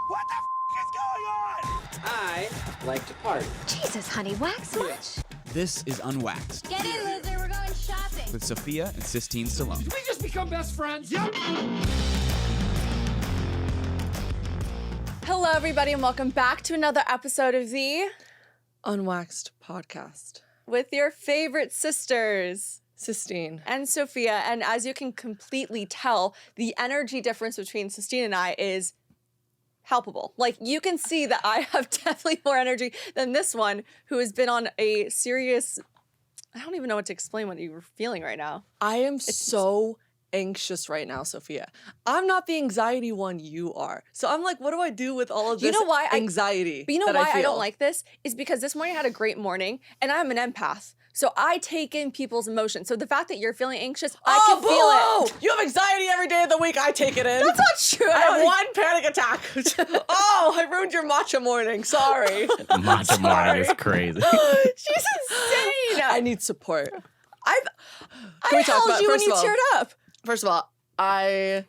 What the is going on? I like to party. Jesus, honey, wax much? This is Unwaxed Get in, loser, we're going shopping. with Sophia and Sistine Stallone. We just become best friends. Yep. Hello, everybody, and welcome back to another episode of the Unwaxed podcast. with your favorite sisters, Sistine. and Sophia. And as you can completely tell, the energy difference between Sistine and I is palpable. Like, you can see that I have definitely more energy than this one, who has been on a serious, I don't even know what to explain what you were feeling right now. I am so anxious right now, Sophia. I'm not the anxiety one, you are. So I'm like, what do I do with all of this anxiety? But you know that why I feel? don't like this? Is because this morning I had a great morning, and I'm an empath. So I take in people's emotions. So the fact that you're feeling anxious, I can feel it. You have anxiety every day of the week. I take it in. That's not true. I have one panic attack. Oh, I ruined your matcha morning. Sorry. Matcha morning is crazy. She's insane. I need support. I held you when you teared up. First of all, I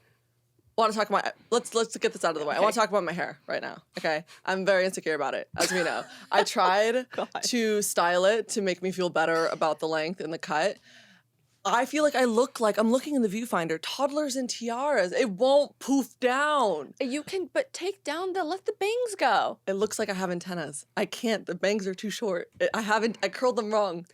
want to talk about let's get this out of the way. I want to talk about my hair right now. Okay, I'm very insecure about it, as we know. I tried to style it to make me feel better about the length and the cut. I feel like I look like I'm looking in the viewfinder. Toddlers and tiaras. It won't poof down. You can, but take down let the bangs go. It looks like I have antennas. I can't. The bangs are too short. I curled them wrong.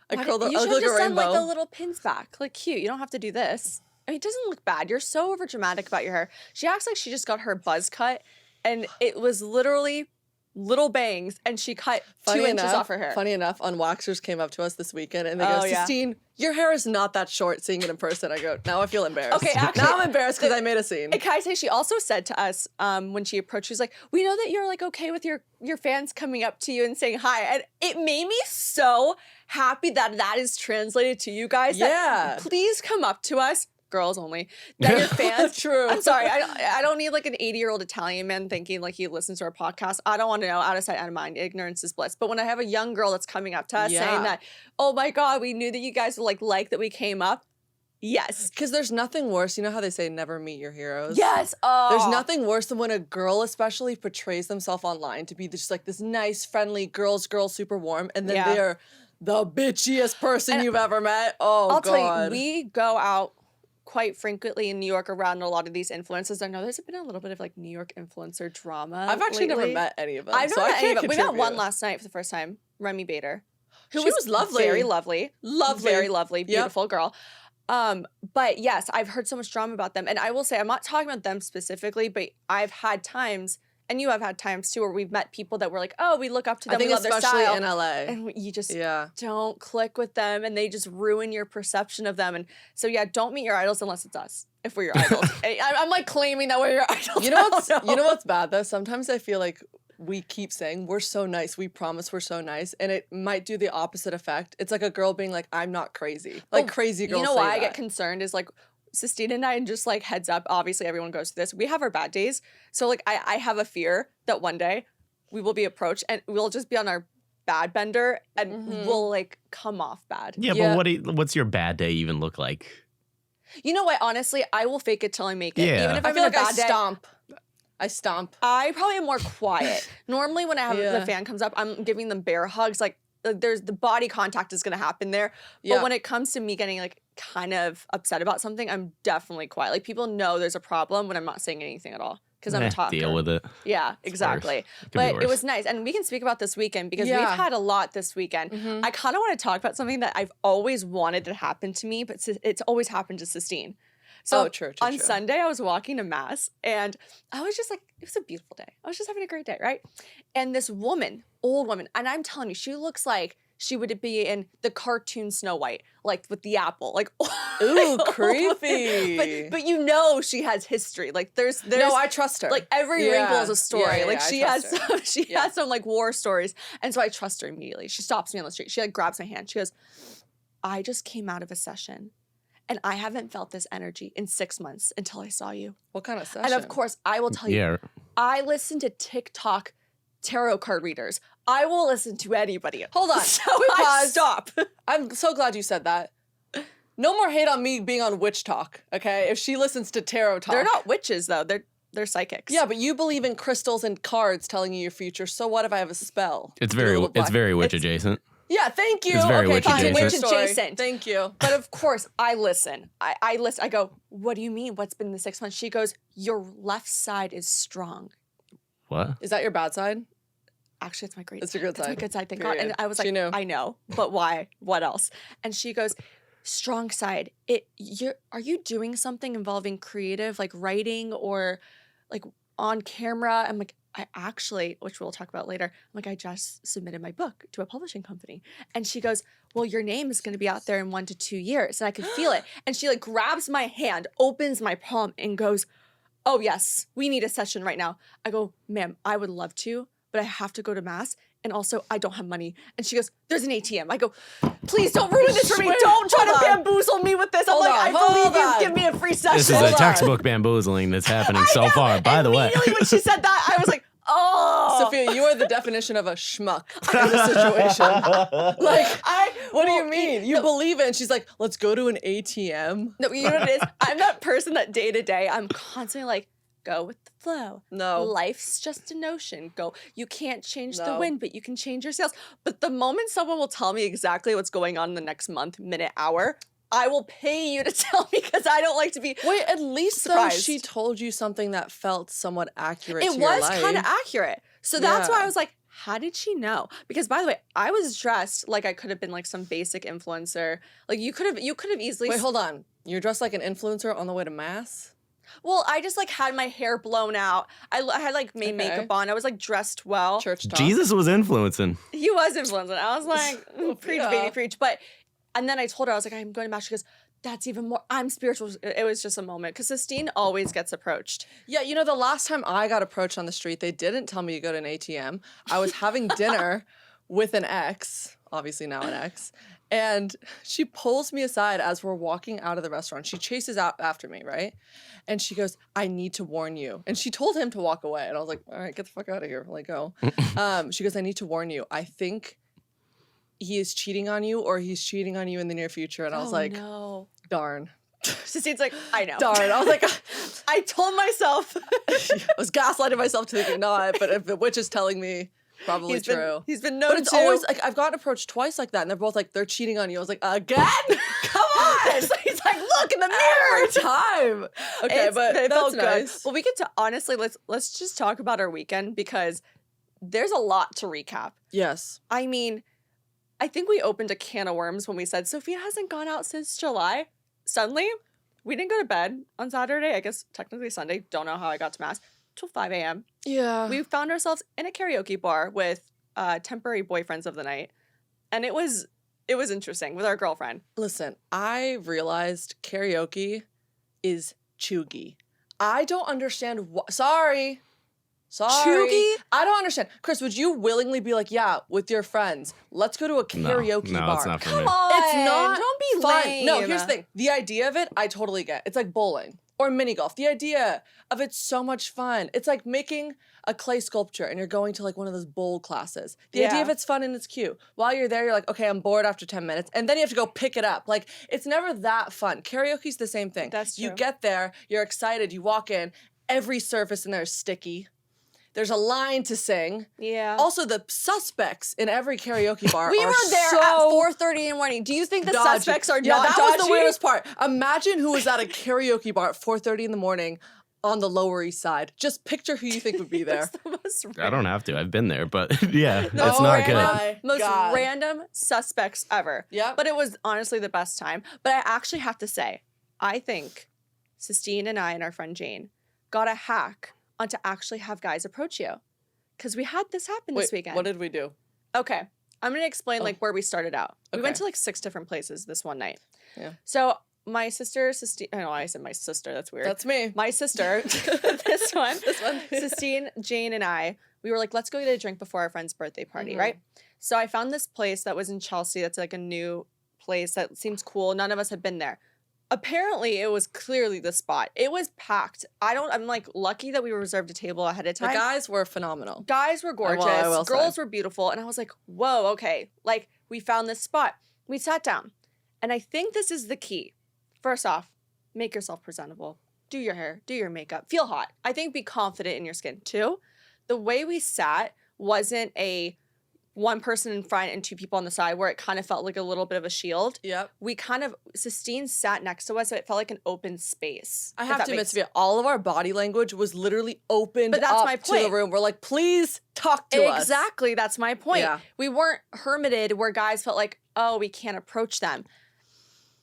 I curled them. You I should look have like a just done rainbow. like the little pins back. Like, cute. You don't have to do this. I mean, it doesn't look bad. You're so over dramatic about your hair. She acts like she just got her buzz cut, and it was literally little bangs, and she cut 2 inches off her hair. Funny enough, Unwaxers came up to us this weekend, and they Oh, go, yeah. Sistine, your hair is not that short, seeing it in person. I go, now I feel embarrassed. Okay, actually, now I'm embarrassed because I made a scene. And can I say, she also said to us when she approached, she was like, we know that you're like okay with your fans coming up to you and saying hi. And it made me so happy that is translated to you guys. Yeah. Please come up to us, girls only, that your fans. True. I'm sorry, I don't need like an 80-year-old Italian man thinking like he listens to our podcast. I don't want to know. Out of sight, out of mind. Ignorance is bliss. But when I have a young girl that's coming up to us saying that, oh my God, we knew that you guys would like that we came up. Yes. Because there's nothing worse. You know how they say never meet your heroes? Yes. Oh. There's nothing worse than when a girl especially portrays themselves online to be just like this nice, friendly girl, super warm, and then they're the bitchiest person you've ever met. Oh, I'll God. tell you, we go out quite frequently in New York around a lot of these influencers. I know there's been a little bit of like New York influencer drama. I've actually lately. never met any of them. I've so never I met any can't of them. We met contribute. one last night for the first time, Remy Bader. Who She was lovely. Very lovely. Lovely. Very lovely, beautiful girl. But yes, I've heard so much drama about them. And I will say, I'm not talking about them specifically, but I've had times, and you have had times too, where we've met people that were like, oh, we look up to them, I think we love their especially style. in LA. And you just don't click with them, and they just ruin your perception of them. And so, yeah, don't meet your idols unless it's us, if we're your idols. I'm like claiming that we're your idols. You know what's bad though? Sometimes I feel like we keep saying we're so nice, we promise we're so nice, and it might do the opposite effect. It's like a girl being like, I'm not crazy. Like crazy girls. You know say why I that. get concerned is like Sistine and I, and just like heads up, obviously everyone goes through this. We have our bad days. So like I have a fear that one day we will be approached and we'll just be on our bad bender and we'll like come off bad. Yeah, but what's your bad day even look like? You know what? Honestly, I will fake it till I make it. Yeah. Even if I I'm feel in a like bad day. I stomp. I probably am more quiet. Normally when I have the fan comes up, I'm giving them bear hugs. Like there's the body contact is gonna happen there. But when it comes to me getting like kind of upset about something, I'm definitely quiet. Like people know there's a problem when I'm not saying anything at all. Because I'm a talker. Deal with it. Yeah, exactly. But it was nice. And we can speak about this weekend because we've had a lot this weekend. I kind of want to talk about something that I've always wanted to happen to me, but it's always happened to Sistine. So true. Sunday, I was walking to Mass, and I was just like, it was a beautiful day. I was just having a great day, right? And this woman, old woman, and I'm telling you, she looks like she would be in the cartoon Snow White, like with the apple, like ooh, creepy. But you know she has history. Like there's no, I trust her. Like every wrinkle is a story. Like she has some like war stories, and so I trust her immediately. She stops me on the street. She like grabs my hand. She goes, "I just came out of a session, and I haven't felt this energy in 6 months until I saw you." What kind of session? And of course, I will tell you, I listen to TikTok tarot card readers. I will listen to anybody. Hold on. So Quick I pause. stop. I'm so glad you said that. No more hate on me being on witch talk, okay? If she listens to tarot talk. They're not witches though. They're psychics. Yeah, but you believe in crystals and cards telling you your future. So what if I have a spell? It's Do a little black- very witch adjacent. Yeah, thank you. It's very okay, witch fine, adjacent. witch story. Adjacent. Thank you. But of course, I listen. I listen. I go, what do you mean? What's been the 6 months? She goes, your left side is strong. What? Is that your bad side? Actually, it's my great It's side. your good It's my side. good side, thank Period. God. And I was She like, knew. I know, but why? What else? And she goes, strong side. Are you doing something involving creative, like writing or like on camera? I'm like, I actually, which we'll talk about later, I'm like, I just submitted my book to a publishing company. And she goes, well, your name is going to be out there in 1 to 2 years. And I could feel it. And she like grabs my hand, opens my palm and goes, oh yes, we need a session right now. I go, ma'am, I would love to, but I have to go to mass. And also, I don't have money. And she goes, there's an ATM. I go, please don't ruin this for me. Wait, Don't try to hold on. bamboozle me with this. I'm Hold like, on, I hold believe you. on. Give me a free session. This is Hold a on. textbook bambooling that's happening so far. By the way, Immediately when she said that, I was like, oh. Sophia, you are the definition of a schmuck in this situation. Like, what do you mean? You believe it. And she's like, let's go to an ATM. No, you know what it is? I'm that person that day to day, I'm constantly like, go with the flow. No. Life's just a notion. Go. You can't change the No. wind, but you can change your sails. But the moment someone will tell me exactly what's going on in the next month, minute, hour, I will pay you to tell me because I don't like to be. Wait, at least though surprised. she told you something that felt somewhat accurate to It your was life. kind of accurate. So that's why Yeah. I was like, how did she know? Because by the way, I was dressed like I could have been like some basic influencer. Like you could have easily. Wait, hold on. You're dressed like an influencer on the way to mass? Well, I just like had my hair blown out. I had like made Okay. makeup on. I was like dressed well. Church talk. Jesus was influencing. He was influencing. I was like, preach, Yeah. baby, preach. But, and then I told her, I was like, I'm going to mass. She goes, that's even more. I'm spiritual. It was just a moment because Sistine always gets approached. Yeah, you know, the last time I got approached on the street, they didn't tell me to go to an ATM. I was having dinner with an ex, obviously now an ex, and she pulls me aside as we're walking out of the restaurant. She chases out after me, right? And she goes, I need to warn you. And she told him to walk away. And I was like, all right, get the fuck out of here. Like, go. She goes, I need to warn you. I think he is cheating on you or he's cheating on you in the near future. And I was like, no. darn. Sistine's like, I know. Darn. I was like, I told myself. I was gaslighting myself to thinking not, but if the witch is telling me, probably true. He's been known But it's to. always like I've gotten approached twice like that, and they're both like they're cheating on you. I was like, again? Come on! So he's like, look in the mirror. Every time. Okay, It's- but it that's felt nice. good. Well, we get to honestly let's just talk about our weekend because there's a lot to recap. Yes. I mean, I think we opened a can of worms when we said Sophia hasn't gone out since July. Suddenly, we didn't go to bed on Saturday. I guess technically Sunday. Don't know how I got to mass till 5 a.m. Yeah. We found ourselves in a karaoke bar with temporary boyfriends of the night, and it was interesting with our girlfriend. Listen, I realized karaoke is chuggy. I don't understand what. Sorry. Chuggy? I don't understand. Chris, would you willingly be like, yeah, with your friends, let's go to a karaoke no, bar? it's not for Come me. on, It's not Don't be fun. lame. No, here's the thing. The idea of it, I totally get. It's like bowling or mini golf. The idea of it's so much fun. It's like making a clay sculpture and you're going to like one of those bowl classes. The idea Yeah. of it's fun and it's cute. While you're there, you're like, okay, I'm bored after 10 minutes. And then you have to go pick it up. Like, it's never that fun. Karaoke's the same thing. That's You true. get there, you're excited, you walk in, every surface in there is sticky. There's a line to sing. Yeah. Also, the suspects in every karaoke bar we are were there so at 4:30 in the morning. Do you think the dodgy. suspects are Yeah, not that dodgy? was the weirdest part. Imagine who was at a karaoke bar at 4:30 in the morning on the Lower East Side. Just picture who you think would be there. It's the most I don't have to. I've been there, but yeah, No, it's not good. my most God. random suspects ever. Yep. But it was honestly the best time. But I actually have to say, I think Sistine and I and our friend Jane got a hack on to actually have guys approach you. Because we had this happen this weekend. What did we do? Okay. I'm going to explain like where we started out. We went Okay. to like 6 different places this one night. Yeah. So my sister, Sistine, I know I said my sister, that's weird. That's me. My sister, this one, Sistine, Jane, and I, we were like, let's go get a drink before our friend's birthday party, Mhm. right? So I found this place that was in Chelsea. That's like a new place that seems cool. None of us had been there. Apparently, it was clearly the spot. It was packed. I'm like lucky that we reserved a table ahead of The time. guys were phenomenal. Guys were gorgeous. I will say. Girls were beautiful. And I was like, whoa, okay. Like, we found this spot. We sat down. And I think this is the key. First off, make yourself presentable. do your hair, do your makeup, feel hot. I think be confident in your skin. 2, the way we sat wasn't a one person in front and 2 people on the side where it kind of felt like a little bit of a shield. Yep. We kind of, Sistine sat next to us, so it felt like an open space. I if have that to admit, makes- Sophia, all of our body language was literally opened But that's up my to the point. room. We're like, please talk to us. Exactly, that's my point. Yeah. We weren't hermited where guys felt like, oh, we can't approach them.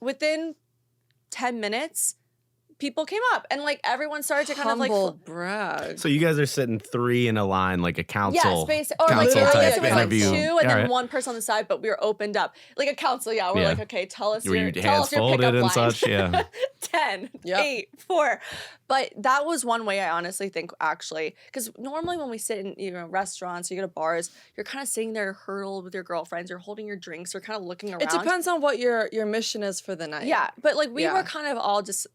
Within 10 minutes, people came up and like everyone started to kind of Humble like brag. So you guys are sitting 3 in a line like a council. space or like council I type guess it was interview. like 2 and All then right. 1 person on the side, but we were opened up like a council. Yeah, we're Yeah. like, okay, tell us Were your your tell hands us your folded pickup and line. such? Yeah. 10, Yep. 8, 4. But that was one way I honestly think actually, because normally when we sit in restaurants, or you go to bars, you're kind of sitting there hurled with your girlfriends, you're holding your drinks, you're kind of looking around. It depends on what your mission is for the night. Yeah, but like we Yeah. were kind of all just.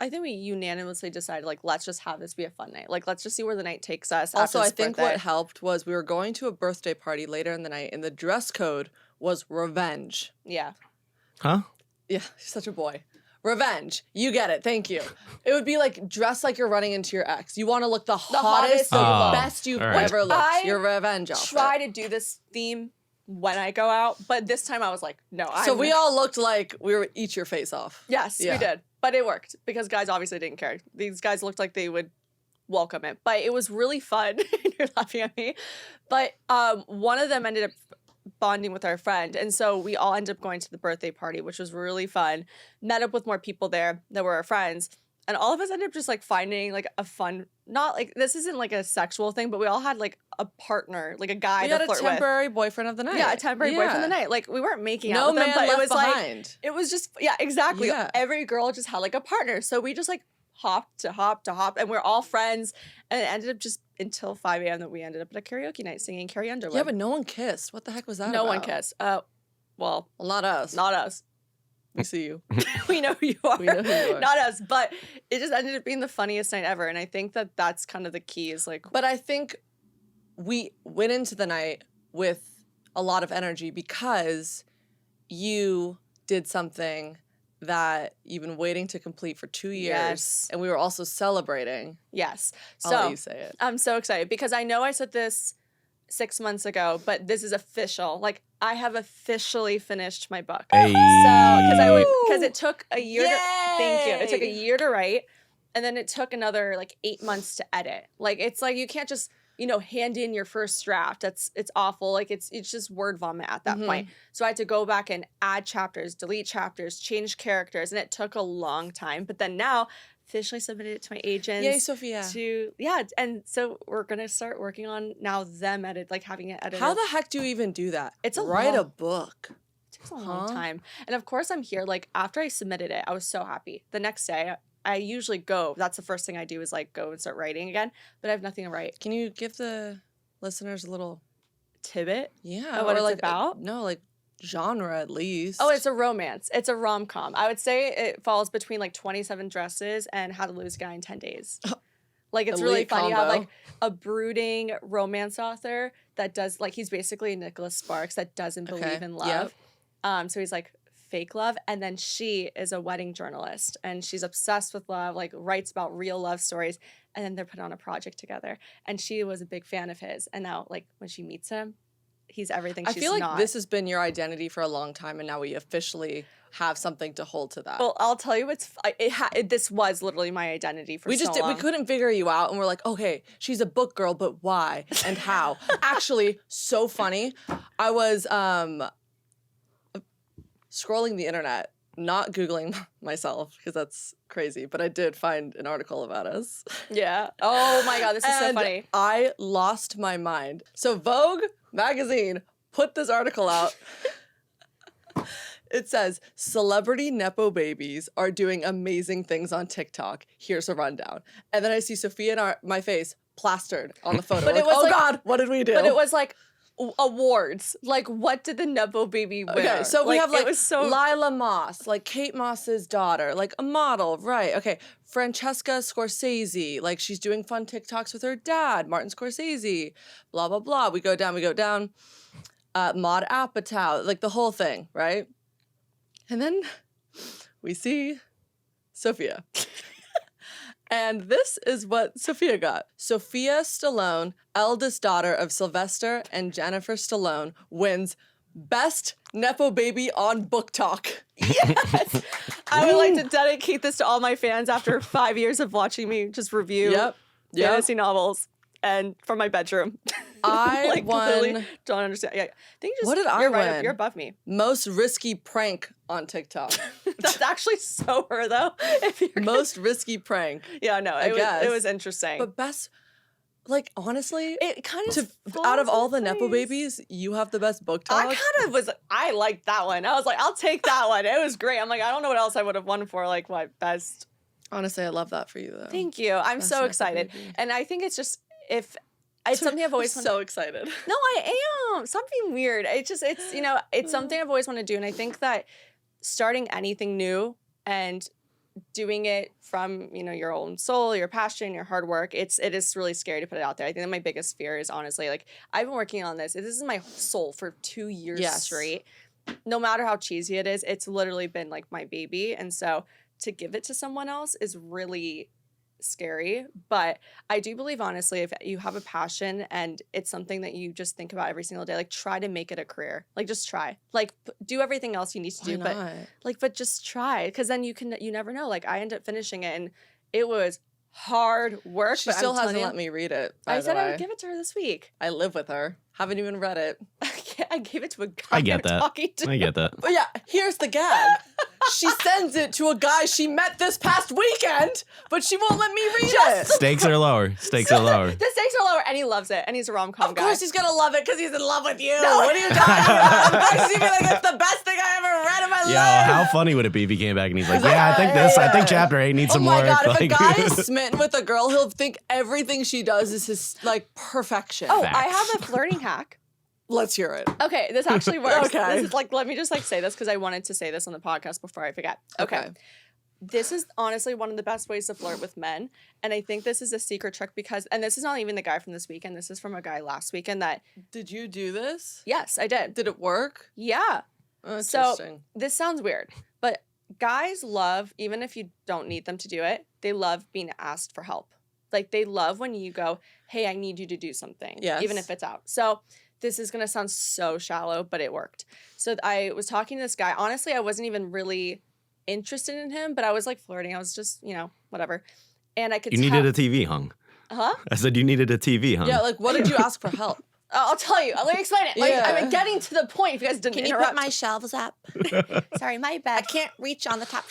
I think we unanimously decided like let's just have this be a fun night. Like let's just see where the night takes us. Also, after I this think birthday. what helped was we were going to a birthday party later in the night, and the dress code was revenge. Yeah. Huh? Yeah, such a boy. Revenge. You get it. Thank you. It would be like dress like you're running into your ex. You want to look the hottest, hottest you look. best you've all right. ever looked. I Your revenge outfit. Try to do this theme when I go out, but this time I was like, no. So we all looked like we were eat your face off. Yes, Yeah. we did. But it worked because guys obviously didn't care. These guys looked like they would welcome it. But it was really fun. You're laughing at me. But one of them ended up bonding with our friend. And so we all ended up going to the birthday party, which was really fun. Met up with more people there that were our friends. And all of us ended up just like finding like a fun, not like, this isn't like a sexual thing, but we all had like a partner, like a guy We to had a flirt temporary boyfriend of the with. night. Yeah, a temporary boyfriend of the night. Like we weren't making No out with man them, but left it was like, behind. it was just, yeah, exactly. Yeah. Every girl just had like a partner. So we just like hopped to hop to hop and we're all friends. And it ended up just until 5 a.m. that we ended up at a karaoke night singing Carrie Underwood. Yeah, but no one kissed. What the heck was that no one about? kissed. Well, Not us. not us. We see you. We know who you are. We know who you are. Not us. But it just ended up being the funniest night ever. And I think that that's kind of the key is like, But I think we went into the night with a lot of energy because you did something that you've been waiting to complete for 2 years. Yes. And we were also celebrating. yes. I'll let So you say it. I'm so excited because I know I said this 6 months ago, but this is official. Like I have officially finished my book. Hey. So because it took a year. Thank you. It took a Yay! year to write, and then it took another like 8 months to edit. Like it's like you can't just hand in your first draft. It's awful. Like it's just word vomit at that point. So I had to go back and add chapters, delete chapters, change characters, and it took a long time. But then now officially submitted it to my agents. Yay, Sophia. And so we're gonna start working on now them having it edited. How the heck do you even do that? It's a Write a long- book. It takes a long Huh? time. And of course I'm here. Like after I submitted it, I was so happy. The next day I usually go. That's the first thing I do is like go and start writing again. But I have nothing to write. Can you give the listeners a little Tidbit. yeah, Of what or it's like about? no, like genre at least. Oh, it's a romance. It's a rom-com. I would say it falls between like 27 Dresses and How to Lose a Guy in 10 Days. Like it's really Elite fun. You have combo. like a brooding romance author that does like he's basically Nicholas Sparks that doesn't believe Okay. in Yep. love. So he's like fake love, and then she is a wedding journalist and she's obsessed with love, like writes about real love stories, and then they're put on a project together. And she was a big fan of his, and now like when she meets him, he's everything I she's feel like not. this has been your identity for a long time, and now we officially have something to hold to that. Well, I'll tell you this was literally my identity for we just so long. we couldn't figure you out, and we're like, okay, she's a book girl, but why and how? Actually, so funny. I was scrolling the internet, not Googling myself because that's crazy, but I did find an article about us. Yeah. Oh my God, this is so And funny. I lost my mind. So Vogue magazine put this article out. It says, celebrity nepo babies are doing amazing things on TikTok. Here's a rundown. And then I see Sophia and my face plastered on the photo. But Like, it was oh like- God, what did we do? But it was like awards. Like, what did the nepo baby wear? Okay, so we have like it was so Lila Moss, like Kate Moss's daughter, like a model, right? Okay, Francesca Scorsese, like she's doing fun TikToks with her dad, Martin Scorsese, blah, blah, blah. We go down. Maud Apatow, like the whole thing, right? And then we see Sophia. And this is what Sophia got. Sophia Stallone, eldest daughter of Sylvester and Jennifer Stallone, wins Best Nepo Baby on Book Talk. Yes. I would like to dedicate this to all my fans after 5 years of watching me just review fantasy novels and from my bedroom. I Completely won. don't understand. Yeah, I think you just, What did I you're right win? You're above me. Most risky prank on TikTok. That's actually so her though. If you're Most risky prank. yeah, no, guess. it was interesting. But best, like, honestly, it kind of out of all the falls Nepo in place. babies, you have the best book talk. I liked that one. I was like, I'll take that one. It was great. I'm like, I don't know what else I would have won for. Like, what best? Honestly, I love that for you, though. Thank you. I'm Best so Nepo excited. baby. And I think it's just, if it's something I've always wanted. so excited. No, I am. Stop being weird. It's, you know, it's something I've always wanted to do. And I think that starting anything new and doing it from, you know, your own soul, your passion, your hard work, it is really scary to put it out there. I think that my biggest fear is honestly, like, I've been working on this. This is my soul for 2 years straight. No matter how cheesy it is, it's literally been like my baby. And so to give it to someone else is really scary. But I do believe, honestly, if you have a passion and it's something that you just think about every single day, like, try to make it a career. Like, just try. Like, do everything else you need to do, but just try, because then you never know. Like, I ended up finishing it and it was hard work. She but still I'm telling hasn't you, let me read it. I said the I way. would give it to her this week. I live with her. Haven't even read it. I gave it to a guy. I get I'm that. talking to. I get that. But yeah, here's the gag. She sends it to a guy she met this past weekend, but she won't let me read it. Stakes are lower. Stakes are lower. The stakes are lower, and he loves it, and he's a rom-com guy. Of course he's gonna love it because he's in love with you. What are you talking about? Of course he's gonna be like, it's the best thing I ever read in my Yo, life. how funny would it be if he came back and he's like, yeah, I think chapter 8 needs some Oh my work. god, if a Like- guy is smitten with a girl, he'll think everything she does is his, like, perfection. Oh, Facts. I have a flirting hack. Let's hear it. Okay, this actually works. Okay. This is like, let me just like say this because I wanted to say this on the podcast before I forget. Okay. This is honestly one of the best ways to flirt with men. And I think this is a secret trick because, and this is not even the guy from this weekend, this is from a guy last weekend that, Did you do this? yes, I did. Did it work? Yeah. Oh, So interesting. this sounds weird, but guys love, even if you don't need them to do it, they love being asked for help. Like, they love when you go, hey, I need you to do something. Yes. Even if it's out. So this is going to sound so shallow, but it worked. So I was talking to this guy. Honestly, I wasn't even really interested in him, but I was like flirting. I was just, you know, whatever. And I could You needed a TV hung. Huh? I said you needed a TV hung. Yeah, like, what did you ask for help? I'll tell you. Let me explain it. Like, Yeah. I'm getting to the point if you guys didn't interrupt. shelves up? Sorry, my bed. Can't reach on the top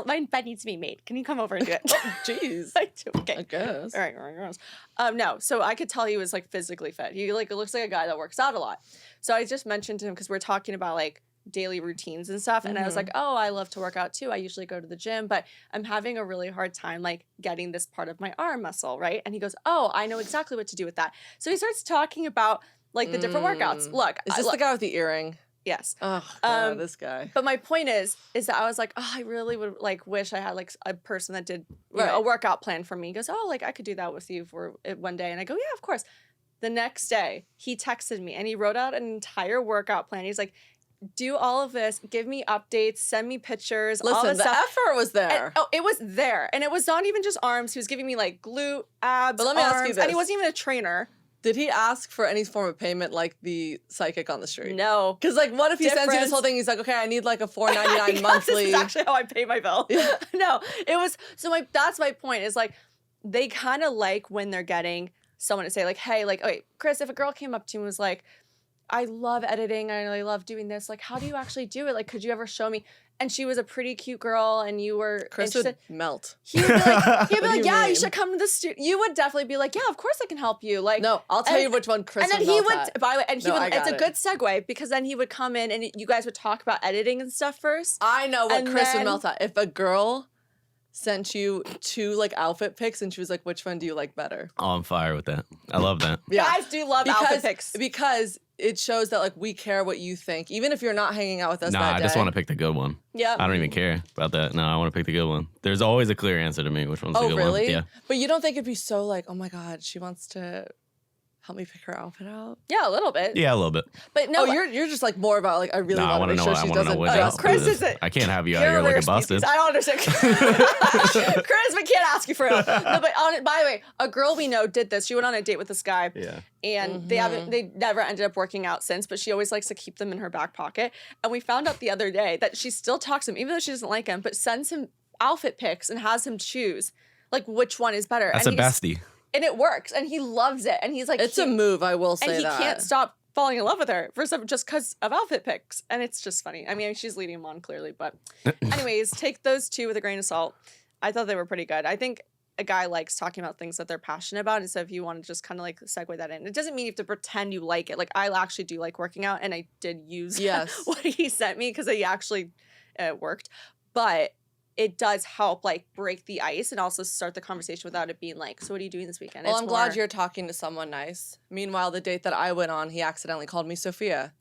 My bed needs to be made. Can you come over and do it? Jeez. I do. Okay. I guess. All right. No, so I could tell he was like physically fit. He like looks like a guy that works out a lot. So I just mentioned to him because we're talking about like daily routines and stuff. And I was like, oh, I love to work out too. I usually go to the gym, but I'm having a really hard time like getting this part of my arm muscle, right? And he goes, oh, I know exactly what to do with that. So he starts talking about like the different workouts. Look, Is this the guy with the earring? Yes. Oh, God, this guy. But my point is that I was like, oh, I really would like wish I had like a person that did you know, Right. a workout plan for me. He goes, oh, like I could do that with you for one day. And I go, yeah, of course. The next day, he texted me and he wrote out an entire workout plan. He's like, do all of this, give me updates, send me pictures, all Listen, this the stuff. effort was there. And, it was there. And it was not even just arms. He was giving me like glute, abs, But let me arms, ask you and he this. wasn't even a trainer. Did he ask for any form of payment like the psychic on the street? No. Because, like, what if he sends you this Difference. whole thing? He's like, okay, I need like a $4.99 This monthly. is actually how I pay my bill. No, it was that's my point is like they kind of like when they're getting someone to say like, hey, like, okay, Chris, if a girl came up to you and was like, I love editing, I really love doing this, like, how do you actually do it? Like, could you ever show me? And she was a pretty cute girl and you were Chris interested. would melt. He'd be like, do you yeah, you mean? should come to the studio. You would definitely be like, yeah, of course I can help you. Like, No, I'll tell you which one Chris and then would he melt would, at. by the way, and he No, would, I it's got a it. good segue because then he would come in and you guys would talk about editing and stuff first. I know what And Chris would then- melt at. If a girl sent you 2 like outfit pics and she was like, which one do you like better? Oh, I'm fire with that. I love that. Guys do love outfit pics. Because it shows that like we care what you think, even if you're not hanging out with us Nah, that I day. just want to pick the good one. Yep. I don't even care about that. No, I want to pick the good one. There's always a clear answer to me which one's the Oh, good really? one. Yeah. But you don't think it'd be so like, oh my God, she wants to help me pick her outfit out? Yeah, a little bit. Yeah, a little bit. But no, Oh, you're just like more about like I really No, I want to want to make know. sure I she want to know doesn't. what dress Chris else. is it. I can't have you out You're here a looking rare busted. species. I don't understand. Chris, we can't ask you for real. No, but by the way, a girl we know did this. She went on a date with this guy. Yeah. And they never ended up working out since, but she always likes to keep them in her back pocket. And we found out the other day that she still talks to him, even though she doesn't like him, but sends him outfit pics and has him choose like which one is better. That's and a bestie. And it works. And he loves it. And he's like, It's a move, I will say and he that. can't stop falling in love with her for some just because of outfit pics. And it's just funny. I mean, she's leading him on clearly, but anyways, take those two with a grain of salt. I thought they were pretty good. I think a guy likes talking about things that they're passionate about. And so if you want to just kind of like segue that in, it doesn't mean you have to pretend you like it. Like I actually do like working out and I did use what he sent me because he actually worked. But it does help like break the ice and also start the conversation without it being like, so what are you doing this weekend? Well, It's I'm glad more- you're talking to someone nice. Meanwhile, the date that I went on, he accidentally called me Sophia.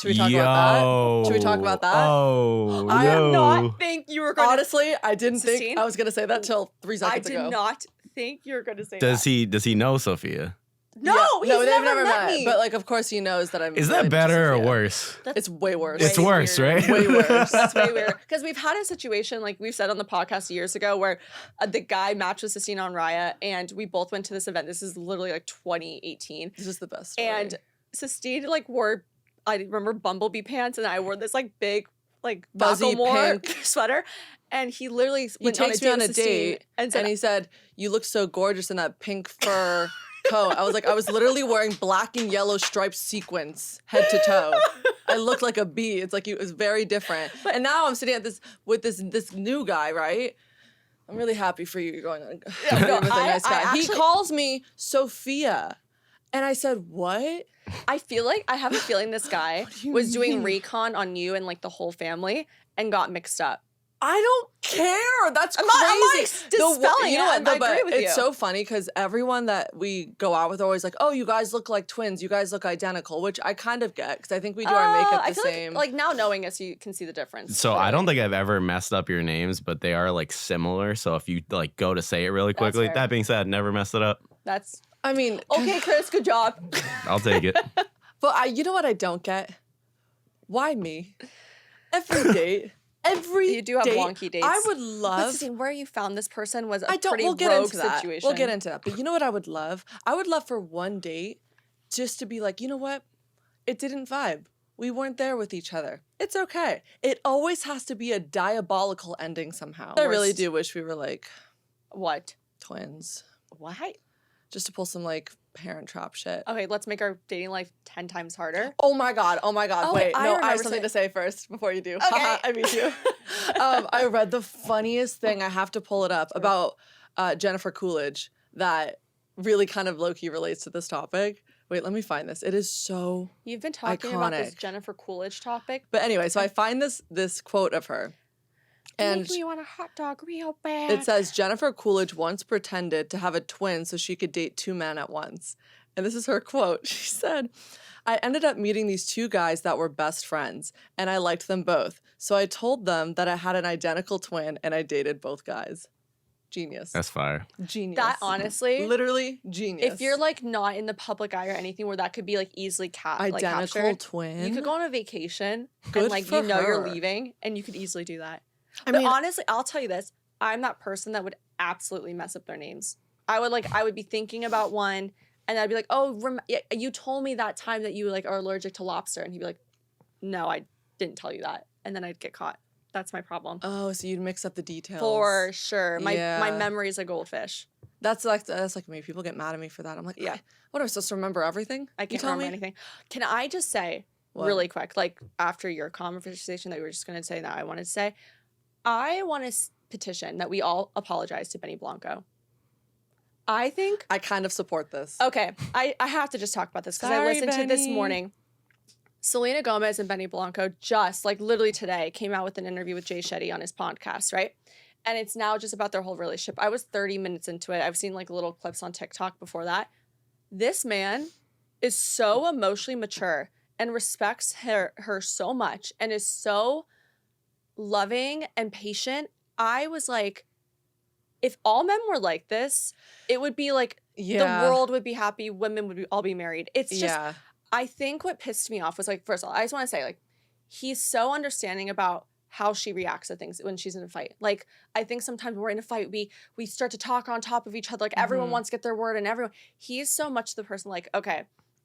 Should we talk about that? Should we talk about that? Oh, I did yo. not think you were going Honestly, I didn't Sistine? think I was gonna say that till 3 I seconds did ago. not think you were going to say Does that. he know Sophia? No, Yeah. he's they've never met me. But like, of course, he knows that I'm. Is that related to better or Sophia. worse? It's way worse. It's worse, weird. right? Way worse. That's way weird. Because we've had a situation, like we've said on the podcast years ago, where the guy matched with Sistine on Raya, and we both went to this event. This is literally like 2018. This is the best story. And Sistine like wore, I remember bumblebee pants, and I wore this like big, like Fuzzy Macklemore pink. sweater. And he literally he went takes me on a with Sistine date, and said, he said, "You look so gorgeous in that pink fur coat." I was like, I was literally wearing black and yellow striped sequins head to toe. I looked like a bee. It's like it was very different. And now I'm sitting at this with this new guy, right? I'm really happy for you. You're going on. no, You're with a nice I guy. He actually- calls me Sophia, and I said, "What?" I feel like I have a feeling this guy you was doing mean? recon on you and like the whole family and got mixed up. I don't care. That's I'm crazy. not dispelling You know it. what? I No, but agree with it's you. so funny because everyone that we go out with are always like, "Oh, you guys look like twins. You guys look identical," which I kind of get because I think we do our makeup I the feel same. like now knowing us, you can see the difference. So I don't think I've ever messed up your names, but they are like similar. So if you like go to say it really quickly, fair. that being said, never messed it up. That's I mean, okay, Chris. Good job. I'll take it. but you know what I don't get? Why me? Every date, every You do have date, wonky dates. I would But love. see, where you found this person was a I don't. pretty We'll get rogue into that. situation. We'll get into that. But you know what I would love? I would love for one date just to be like, you know what? It didn't vibe. We weren't there with each other. It's okay. It always has to be a diabolical ending somehow. I really do wish we were like What? twins, Why? just to pull some like Parent Trap shit. Okay, let's make our dating life 10 times harder. Oh my god! Oh my god! Oh, Wait, I no, I remember have something saying- to say first before you do. Okay. Haha, I beat you. I read the funniest thing. I have to pull it up about Jennifer Coolidge that really kind of low key relates to this topic. Wait, let me find this. It is so. You've been talking about this Iconic. Jennifer Coolidge topic. But anyway, so I find this quote of her, and Make me want a hot dog real bad. it says Jennifer Coolidge once pretended to have a twin so she could date 2 men at once. And this is her quote. She said, "I ended up meeting these 2 guys that were best friends, and I liked them both. So I told them that I had an identical twin, and I dated both guys." Genius. That's fire. Genius. That honestly, Literally genius. if you're like not in the public eye or anything where that could be like easily identical captured, twin. you could go on a vacation Good and like for you know you're her. leaving and you could easily do that. I But mean, honestly, I'll tell you this. I'm that person that would absolutely mess up their names. I would be thinking about one and I'd be like, "Oh, you told me that time that you like are allergic to lobster." And he'd be like, "No, I didn't tell you that." And then I'd get caught. That's my problem. oh, so you'd mix up the details. For sure. My Yeah. memory is a goldfish. That's like me. People get mad at me for that. I'm like, Yeah. what am I supposed to remember everything? I You can't tell remember me? anything. Can I just say What? really quick, like after your conversation that you were just going to say that I wanted to say, I want to petition that we all apologize to Benny Blanco. I think, I kind of support this. okay, I have to just talk about this because I Sorry, listened to this Benny. morning. Selena Gomez and Benny Blanco just like literally today came out with an interview with Jay Shetty on his podcast, right? And it's now just about their whole relationship. I was 30 minutes into it. I've seen like little clips on TikTok before that. This man is so emotionally mature and respects her so much and is so loving and patient. I was like, if all men were like this, it would be like Yeah. the world would be happy, women would all be married. It's just, Yeah. I think what pissed me off was like, first of all, I just want to say like, he's so understanding about how she reacts to things when she's in a fight. Like, I think sometimes when we're in a fight, we start to talk on top of each other. Like everyone wants to get their word and everyone, he's so much the person like, okay,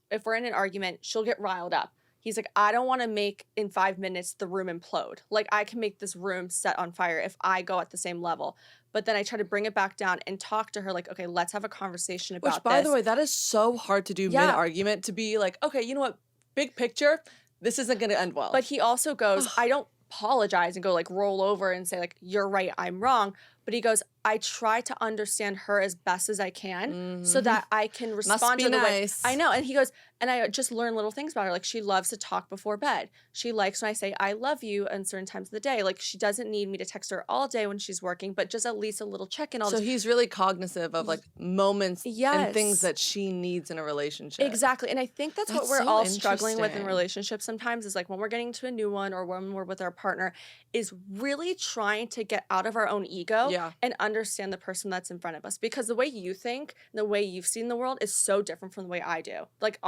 if we're in an argument, she'll get riled up. He's like, I don't want to make in 5 minutes the room implode. Like I can make this room set on fire if I go at the same level. But then I try to bring it back down and talk to her like, okay, let's have a conversation about this. Which, by the way, that is so hard to do Yeah. mid-argument, to be like, okay, you know what? Big picture, this isn't going to end well. But he also goes, I don't apologize and go like roll over and say like, you're right, I'm wrong. But he goes, I try to understand her as best as I can so that I can respond be to the nice. way. I know. And he goes, and I just learn little things about her. Like she loves to talk before bed. She likes when I say, I love you in certain times of the day. Like she doesn't need me to text her all day when she's working, but just at least a little check-in. So he's really cognizant of like moments and Yes. things that she needs in a relationship. Exactly. And I think that's what That's we're so all struggling with in interesting. relationships sometimes is like when we're getting to a new one or when we're with our partner is really trying to get out of our own ego Yeah. and understand the person that's in front of us. Because the way you think, the way you've seen the world is so different from the way I do. Like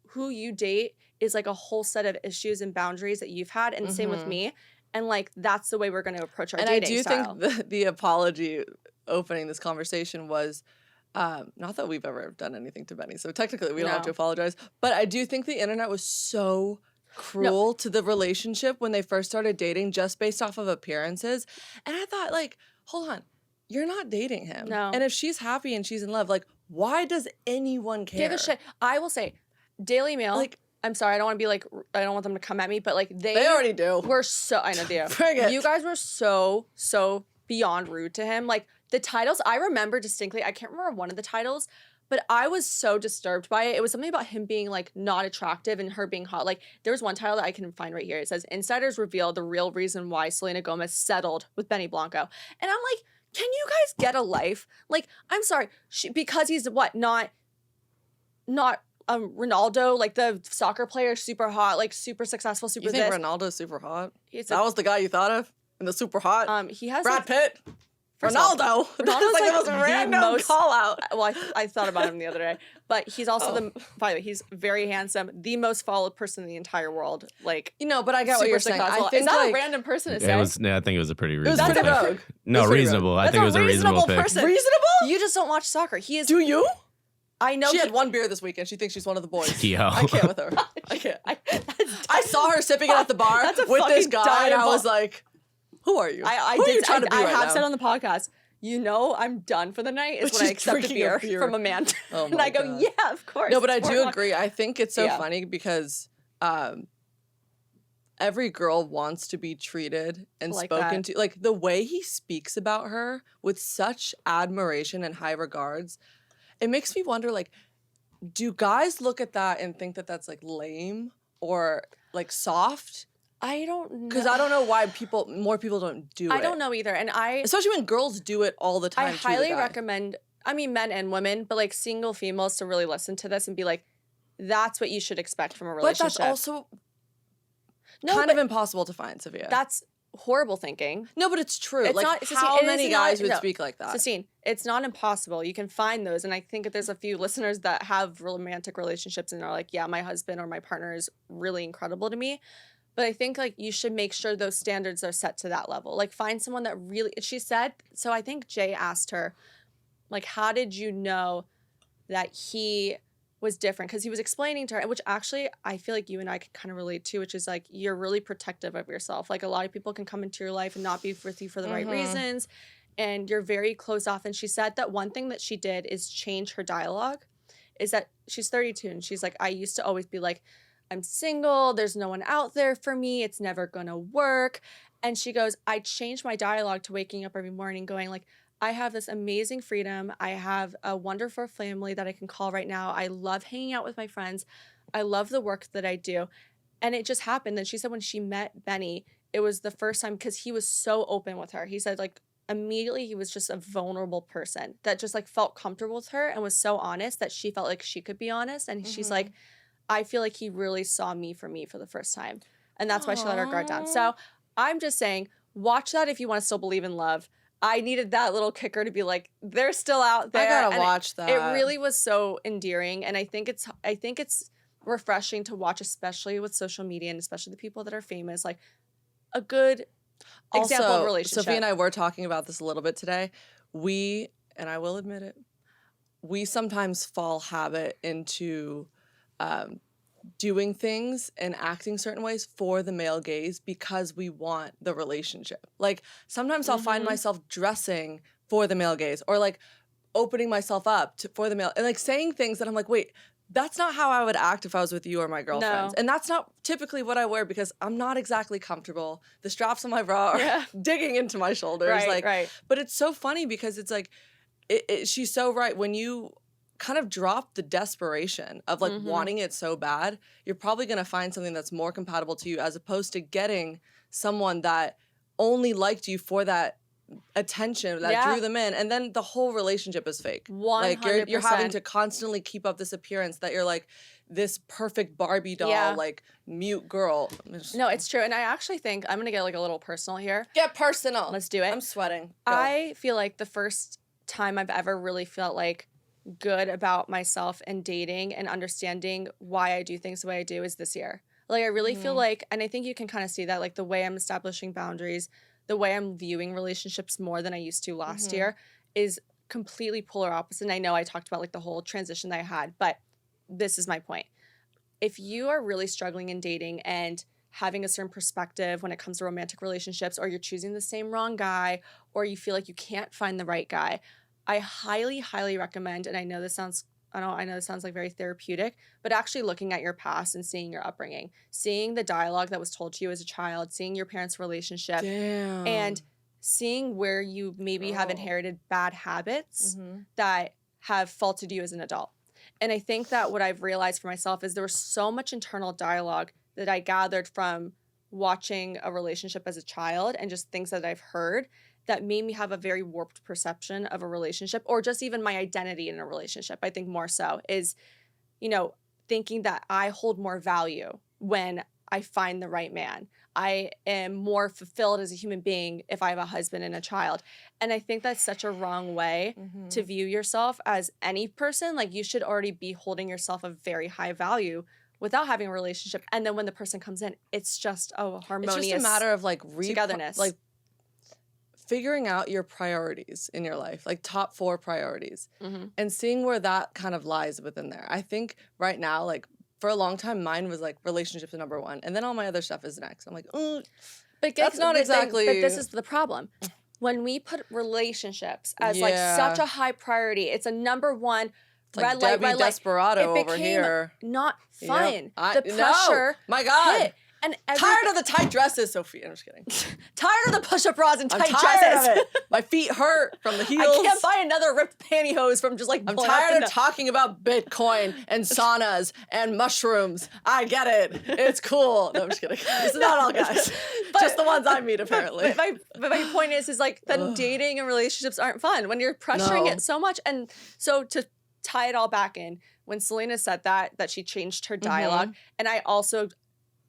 who you date is like a whole set of issues and boundaries that you've had, and same with me. And like that's the way we're going to approach our And I dating do style. think the apology opening this conversation was not that we've ever done anything to Benny, so technically we don't have No. to apologize. But I do think the internet was so cruel to the relationship when they first started dating, just based off of appearances. And I thought, like, hold on, you're not dating him. No. And if she's happy and she's in love, like, why does anyone care? Give a shit. I will say, Daily Mail. Like- I'm sorry, I don't want to be like, I don't want them to come at me, but like They already do. were so, I know they do. Bring it. You guys were so beyond rude to him. Like the titles, I remember distinctly, I can't remember one of the titles, but I was so disturbed by it. It was something about him being like not attractive and her being hot. Like there was one title that I can find right here. It says, Insiders reveal the real reason why Selena Gomez settled with Benny Blanco. And I'm like, can you guys get a life? Like, I'm sorry, because he's what, not Ronaldo, like the soccer player, super hot, like super successful, super You think this. Ronaldo's super hot? He's That was the guy you thought of in the super hot? he has Brad like, Pitt? first of all, Ronaldo. Ronaldo's That's like the most the random most- call out. well, I thought about him the other day, but he's also by the way, he's very handsome, the most followed person in the entire world. Like, You know, but I get what super you're saying. successful. I think Is that like, a random person to It say? was. Yeah, I think it was a pretty was reasonable. pretty pick. rogue. No, It was pretty reasonable. I That's think a it was a reasonable pick. person. reasonable? You just don't watch soccer. He is. Do you? I know She had one beer this weekend. She thinks she's one of the boys. Yo. I can't with her. I can't. I saw her sipping it at the bar That's a with this fucking guy, and I was diabolical- like, "Who are you? I Who are did. you trying to be I right have now?" said on the podcast. You know, I'm done for the night is But when I she's accept a drinking beer, a beer. from a man, Oh and my I go, God. yeah, of course. No, but I it's do 4 o'clock. agree. I think it's so Yeah. funny because every girl wants to be treated and Like spoken that. to. Like the way he speaks about her with such admiration and high regards, it makes me wonder, like, do guys look at that and think that that's like lame or like soft? I don't know. Because I don't know why more people don't do it. I don't know either, and Especially when girls do it all the time. I to the highly guy. recommend, I mean, men and women, but like single females to really listen to this and be like, that's what you should expect from a But relationship. that's also no, kind but of impossible to find, Sophia. that's horrible thinking. No, but it's true. It's like, not- Sistine, how it is many not- guys would no. speak like that? Sistine, it's not impossible. You can find those. And I think that there's a few listeners that have romantic relationships and are like, yeah, my husband or my partner is really incredible to me. But I think like you should make sure those standards are set to that level. Like find someone that really, she said, so I think Jay asked her, like, how did you know that he was different? Because he was explaining to her, which actually I feel like you and I can kind of relate to, which is like you're really protective of yourself. Like a lot of people can come into your life and not be with you for the right reasons. And you're very closed off. And she said that one thing that she did is change her dialogue, is that she's 32 and she's like, I used to always be like, I'm single, there's no one out there for me, it's never gonna work. And she goes, I changed my dialogue to waking up every morning going like, I have this amazing freedom. I have a wonderful family that I can call right now. I love hanging out with my friends. I love the work that I do. And it just happened. And she said when she met Benny, it was the first time because he was so open with her. He said like immediately he was just a vulnerable person that just like felt comfortable with her and was so honest that she felt like she could be honest. And she's like, I feel like he really saw me for the first time. And that's why she let her guard down. So I'm just saying, watch that if you want to still believe in love. I needed that little kicker to be like, they're still out there. I gotta And watch that. It really was so endearing, and I think it's refreshing to watch, especially with social media and especially the people that are famous, like a good example of a relationship. Sophia and I were talking about this a little bit today. And I will admit it, we sometimes fall habit into doing things and acting certain ways for the male gaze because we want the relationship. Like sometimes I'll find myself dressing for the male gaze or like opening myself up for the male and like saying things that I'm like, wait, that's not how I would act if I was with you or my girlfriends. No. And that's not typically what I wear because I'm not exactly comfortable. The straps on my bra are digging into my shoulders. Right. But it's so funny because it's like, she's so right. When you kind of drop the desperation of like wanting it so bad, you're probably going to find something that's more compatible to you as opposed to getting someone that only liked you for that attention that drew them in, and then the whole relationship is fake. 100%. Like you're having to constantly keep up this appearance that you're like this perfect Barbie doll, like mute girl. No, it's true. And I actually think I'm gonna get like a little personal here. Get personal. Let's do it. I'm sweating. Go. I feel like the first time I've ever really felt like good about myself and dating and understanding why I do things the way I do is this year. Like I really feel like, and I think you can kind of see that, like the way I'm establishing boundaries, the way I'm viewing relationships more than I used to last year is completely polar opposite. And I know I talked about like the whole transition that I had, but this is my point. If you are really struggling in dating and having a certain perspective when it comes to romantic relationships, or you're choosing the same wrong guy, or you feel like you can't find the right guy, I highly, highly recommend, and I know this sounds like very therapeutic, but actually looking at your past and seeing your upbringing, seeing the dialogue that was told to you as a child, seeing your parents' relationship, and seeing where you maybe have inherited bad habits that have faulted you as an adult. And I think that what I've realized for myself is there was so much internal dialogue that I gathered from watching a relationship as a child and just things that I've heard that made me have a very warped perception of a relationship, or just even my identity in a relationship. I think more so is, thinking that I hold more value when I find the right man. I am more fulfilled as a human being if I have a husband and a child. And I think that's such a wrong way to view yourself as any person. Like you should already be holding yourself a very high value without having a relationship. And then when the person comes in, it's just harmonious. It's just a matter of like togetherness. Like figuring out your priorities in your life, like top 4 priorities, and seeing where that kind of lies within there. I think right now, like for a long time, mine was like relationships number 1, and then all my other stuff is next. I'm like, but that's not exactly. But this is the problem. When we put relationships as like such a high priority, it's a number 1. It's like red light, Debbie Desperado it over became here. Not fun. Yep. The pressure. My God. Hit. And tired of the tight dresses, Sophia. I'm just kidding. Tired of the push-up bras and tight I'm tired dresses. of it. My feet hurt from the heels. I can't buy another ripped pantyhose from just like. I'm tired of talking about Bitcoin and saunas and mushrooms. I get it. It's cool. No, I'm just kidding. This is not all guys. Just the ones I meet, apparently. But my point is like then dating and relationships aren't fun when you're pressuring it so much. And so to tie it all back in, when Selena said that she changed her dialogue, and I also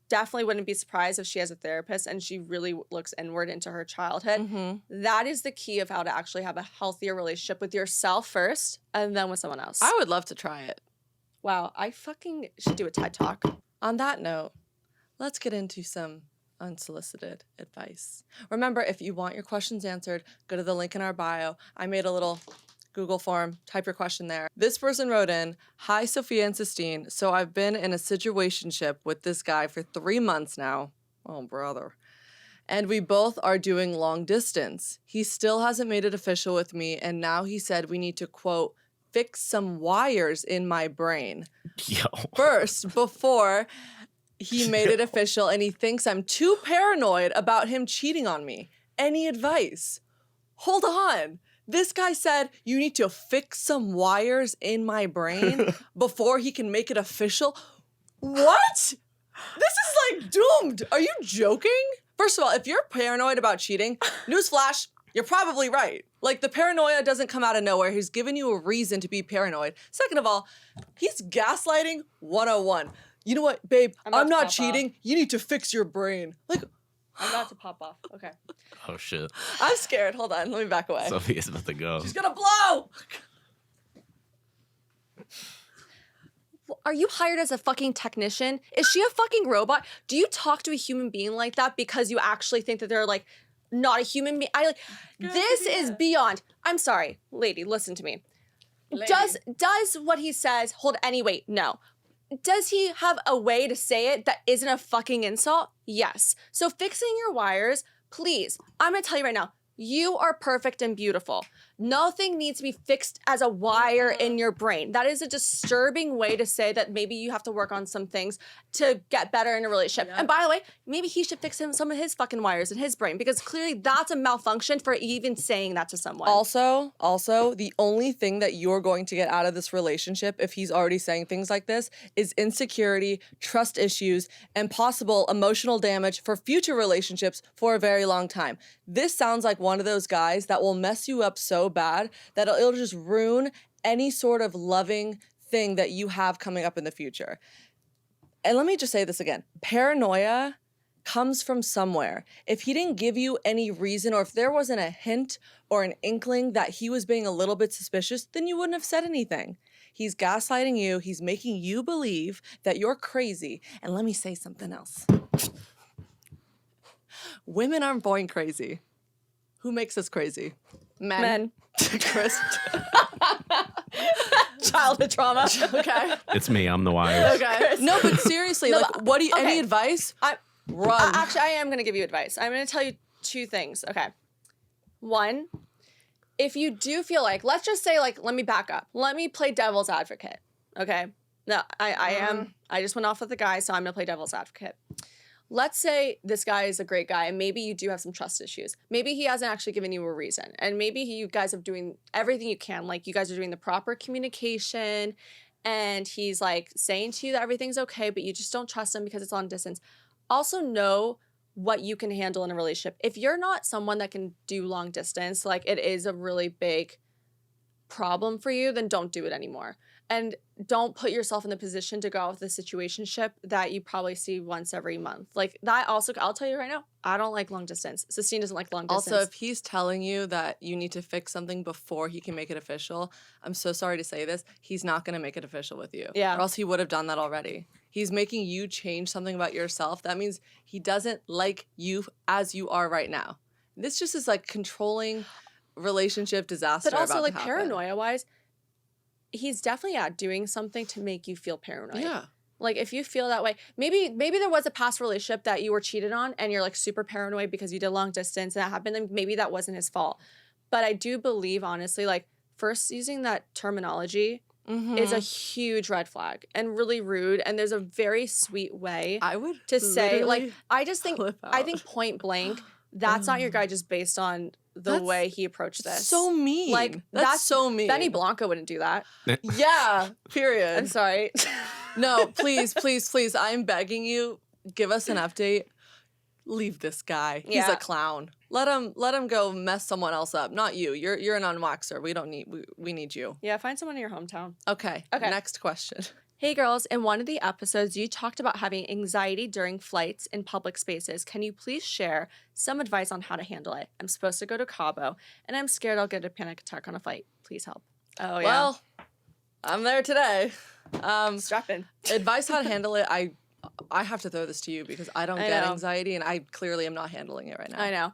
definitely wouldn't be surprised if she has a therapist and she really looks inward into her childhood. That is the key of how to actually have a healthier relationship with yourself first and then with someone else. I would love to try it. Wow, I fucking should do a TED Talk. On that note, let's get into some unsolicited advice. Remember, if you want your questions answered, go to the link in our bio. I made a little Google form, type your question there. This person wrote in, "Hi, Sophia and Sistine. So I've been in a situationship with this guy for 3 months now." Oh, brother. "And we both are doing long distance. He still hasn't made it official with me, and now he said we need to, quote, fix some wires in my brain first before he made it official, and he thinks I'm too paranoid about him cheating on me. Any advice?" Hold on. This guy said, you need to fix some wires in my brain before he can make it official? What? This is like doomed. Are you joking? First of all, if you're paranoid about cheating, newsflash, you're probably right. Like the paranoia doesn't come out of nowhere. He's given you a reason to be paranoid. Second of all, he's gaslighting 101. You know what, babe? I'm not cheating. You need to fix your brain. Like, I'm about to pop off. Okay. Oh shit. I'm scared. Hold on. Let me back away. Sophia's about to go. She's gonna blow. Are you hired as a fucking technician? Is she a fucking robot? Do you talk to a human being like that because you actually think that they're like not a human being? This is beyond. I'm sorry, lady, listen to me. Does what he says hold any weight? No. Does he have a way to say it that isn't a fucking insult? Yes. So fixing your wires, please. I'm gonna tell you right now, you are perfect and beautiful. Nothing needs to be fixed as a wire in your brain. That is a disturbing way to say that maybe you have to work on some things to get better in a relationship. Yeah. And by the way, maybe he should fix some of his fucking wires in his brain because clearly that's a malfunction for even saying that to someone. Also, the only thing that you're going to get out of this relationship, if he's already saying things like this, is insecurity, trust issues, and possible emotional damage for future relationships for a very long time. This sounds like one of those guys that will mess you up so bad that it'll just ruin any sort of loving thing that you have coming up in the future. And let me just say this again. Paranoia comes from somewhere. If he didn't give you any reason, or if there wasn't a hint or an inkling that he was being a little bit suspicious, then you wouldn't have said anything. He's gaslighting you. He's making you believe that you're crazy. And let me say something else. Women aren't born crazy. Who makes us crazy? Men. Chris. Childhood trauma. Okay. It's me. I'm the wires. Okay. No, but seriously, No, like, but- what do you? okay. Any advice? Run. Actually, I am going to give you advice. I'm going to tell you two things. Okay. One, if you do feel like, let's just say, like, let me back up. Let me play devil's advocate. Okay. No, I just went off with the guy, so I'm going to play devil's advocate. Let's say this guy is a great guy, and maybe you do have some trust issues. Maybe he hasn't actually given you a reason, and maybe you guys are doing everything you can. Like, you guys are doing the proper communication, and he's, like, saying to you that everything's okay, but you just don't trust him because it's long distance. Also know what you can handle in a relationship. If you're not someone that can do long distance, like, it is a really big problem for you, then don't do it anymore. And don't put yourself in the position to go out with a situationship that you probably see once every month. Like, that also, I'll tell you right now, I don't like long distance. Sistine doesn't like long distance. Also, if he's telling you that you need to fix something before he can make it official, I'm so sorry to say this, he's not going to make it official with you. Yeah. Or else he would have done that already. He's making you change something about yourself. That means he doesn't like you as you are right now. This just is like controlling relationship disaster. But also, about like, to happen. paranoia-wise, he's definitely doing something to make you feel paranoid. Yeah. Like, if you feel that way, maybe there was a past relationship that you were cheated on and you're, like, super paranoid because you did long distance and that happened, and maybe that wasn't his fault. But I do believe, honestly, like, first using that terminology is a huge red flag and really rude. And there's a very sweet way I would to say, like, literally I just think, flip I out. think point blank, that's not your guy just based on the That's way he approached this. so mean. Like, that's so mean. Benny Blanco wouldn't do that. Yeah, period. I'm sorry. No, please, please, please. I'm begging you. Give us an update. Leave this guy. He's Yeah. a clown. Let him go mess someone else up. Not you. You're an unwaxer. We need you. Yeah, find someone in your hometown. Okay. Okay. Next question. Hey girls, in one of the episodes, you talked about having anxiety during flights in public spaces. Can you please share some advice on how to handle it? I'm supposed to go to Cabo, and I'm scared I'll get a panic attack on a flight. Please help. Oh, yeah. Well, I'm there today. Strap in. Advice how to handle it. I have to throw this to you because I don't I get know. anxiety, and I clearly am not handling it right now. I know.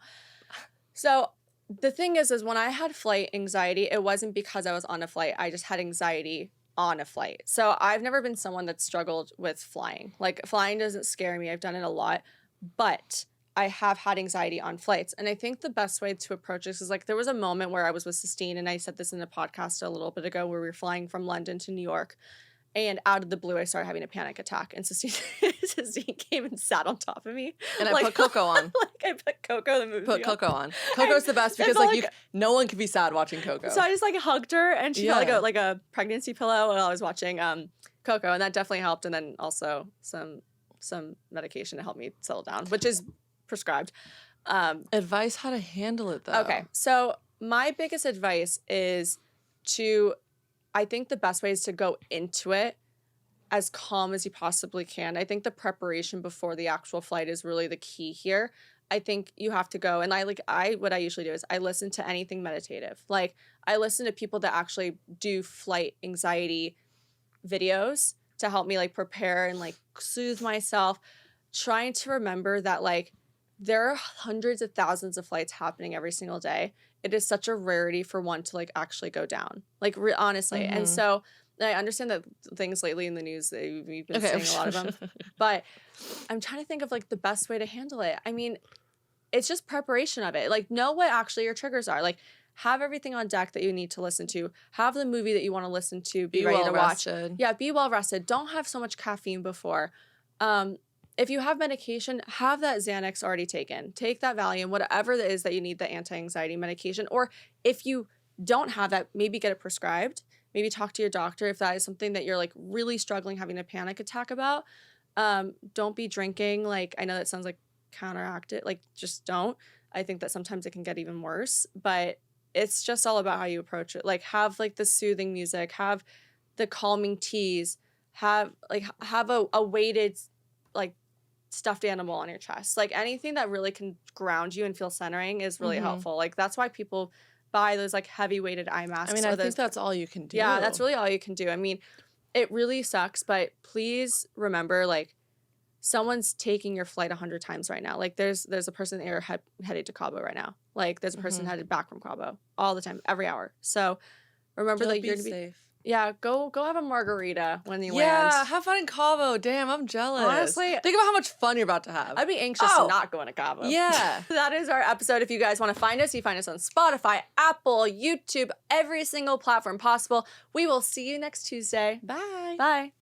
So the thing is when I had flight anxiety, it wasn't because I was on a flight. I just had anxiety on a flight. So I've never been someone that struggled with flying. Like, flying doesn't scare me. I've done it a lot, but I have had anxiety on flights. And I think the best way to approach this is, like, there was a moment where I was with Sistine, and I said this in a podcast a little bit ago, where we were flying from London to New York. And out of the blue, I started having a panic attack. And Sistine came and sat on top of me. And I put Coco on. Like, I put Coco, the movie Put on. Coco on. Coco's the best I because, felt like, no one can be sad watching Coco. So I just, like, hugged her, and she Yeah. felt like a pregnancy pillow while I was watching Coco, and that definitely helped. And then also some medication to help me settle down, which is prescribed. Advice how to handle it, though. Okay, so my biggest advice is I think the best way is to go into it as calm as you possibly can. I think the preparation before the actual flight is really the key here. I think you have to go. And what I usually do is I listen to anything meditative. Like I listen to people that actually do flight anxiety videos to help me like prepare and like soothe myself, trying to remember that like there are hundreds of thousands of flights happening every single day. It is such a rarity for one to like actually go down, like honestly. And so I understand that things lately in the news, we've been seeing a lot of them, but I'm trying to think of like the best way to handle it. I mean, it's just preparation of it. Like know what actually your triggers are. Like have everything on deck that you need to listen to. Have the movie that you want to listen to. Be ready to watch. Yeah, be well rested. Don't have so much caffeine before. If you have medication, have that Xanax already taken. Take that Valium, whatever it is that you need, the anti-anxiety medication. Or if you don't have that, maybe get it prescribed. Maybe talk to your doctor if that is something that you're like really struggling having a panic attack about. Don't be drinking. Like I know that sounds like counteract it. Like just don't. I think that sometimes it can get even worse. But it's just all about how you approach it. Like have like the soothing music, have the calming teas, have a weighted like stuffed animal on your chest. Like anything that really can ground you and feel centering is really helpful. Like that's why people buy those like heavy weighted eye masks. I mean, I think that's all you can do. Yeah, that's really all you can do. I mean, it really sucks, but please remember like someone's taking your flight 100 times right now. Like there's a person headed to Cabo right now. Like there's a person headed back from Cabo all the time, every hour. So remember that you're gonna be safe. Yeah, go have a margarita when you land. Yeah, have fun in Cabo. Damn, I'm jealous. Honestly, think about how much fun you're about to have. I'd be anxious to not go to Cabo. Yeah. That is our episode. If you guys want to find us, you find us on Spotify, Apple, YouTube, every single platform possible. We will see you next Tuesday. Bye. Bye.